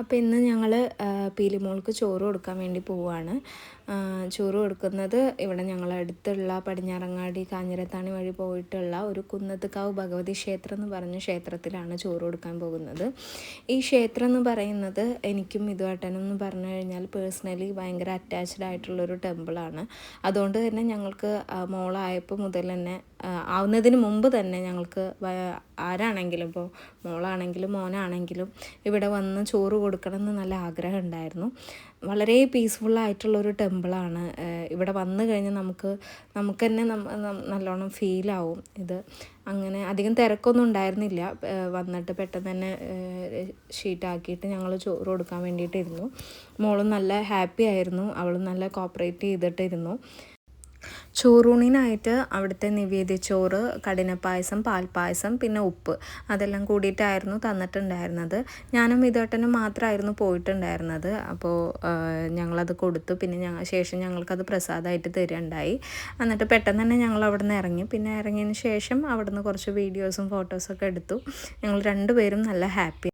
അപ്പോൾ ഇന്ന് ഞങ്ങൾ പീലിമോൾക്ക് ചോറ് കൊടുക്കാൻ വേണ്ടി പോവുകയാണ്. ചോറ് കൊടുക്കുന്നത് ഇവിടെ ഞങ്ങളെ അടുത്തുള്ള പടിഞ്ഞാറങ്ങാടി കാഞ്ഞിരത്താണി വഴി പോയിട്ടുള്ള ഒരു കുന്നത്തുകാവ് ഭഗവതി ക്ഷേത്രം എന്ന് പറഞ്ഞ ക്ഷേത്രത്തിലാണ് ചോറ് കൊടുക്കാൻ പോകുന്നത്. ഈ ക്ഷേത്രം എന്ന് പറയുന്നത് എനിക്കും ഇതുവേട്ടനും എന്ന് പറഞ്ഞു കഴിഞ്ഞാൽ പേഴ്സണലി ഭയങ്കര അറ്റാച്ച്ഡ് ആയിട്ടുള്ളൊരു ടെമ്പിളാണ്. അതുകൊണ്ട് തന്നെ ഞങ്ങൾക്ക് മോളായപ്പോൾ മുതൽ തന്നെ ആവുന്നതിന് മുമ്പ് തന്നെ ഞങ്ങൾക്ക് ആരാണെങ്കിലും, ഇപ്പോൾ മോളാണെങ്കിലും മോനാണെങ്കിലും ഇവിടെ വന്ന് ചോറ് കൊടുക്കണം എന്ന് നല്ല ആഗ്രഹം ഉണ്ടായിരുന്നു. വളരെ പീസ്ഫുള്ളായിട്ടുള്ളൊരു ടെമ്പിളാണ്. ഇവിടെ വന്നു കഴിഞ്ഞാൽ നമുക്ക് തന്നെ നല്ലോണം ഫീലാവും. ഇത് അങ്ങനെ അധികം തിരക്കൊന്നും ഉണ്ടായിരുന്നില്ല. വന്നിട്ട് പെട്ടെന്ന് തന്നെ ഷീറ്റാക്കിയിട്ട് ഞങ്ങൾ ചോറ് കൊടുക്കാൻ വേണ്ടിയിട്ടിരുന്നു. മോളും നല്ല ഹാപ്പി ആയിരുന്നു, അവളും നല്ല കോപ്പറേറ്റ് ചെയ്തിട്ടിരുന്നു. ചോറൂണിനായിട്ട് അവിടുത്തെ നിവേദ്യച്ചോറ്, കഠിനപ്പായസം, പാൽപ്പായസം, പിന്നെ ഉപ്പ്, അതെല്ലാം കൂടിയിട്ടായിരുന്നു തന്നിട്ടുണ്ടായിരുന്നത്. ഞാനും ഇതേട്ടനും മാത്രമായിരുന്നു പോയിട്ടുണ്ടായിരുന്നത്. അപ്പോൾ ഞങ്ങളത് കൊടുത്തു. പിന്നെ ശേഷം ഞങ്ങൾക്കത് പ്രസാദമായിട്ട് തരുകയുണ്ടായി. എന്നിട്ട് പെട്ടെന്ന് തന്നെ ഞങ്ങൾ അവിടെ നിന്ന് ഇറങ്ങി. പിന്നെ ഇറങ്ങിയതിന് ശേഷം അവിടെ നിന്ന് കുറച്ച് വീഡിയോസും ഫോട്ടോസൊക്കെ എടുത്തു. ഞങ്ങൾ രണ്ടുപേരും നല്ല ഹാപ്പി.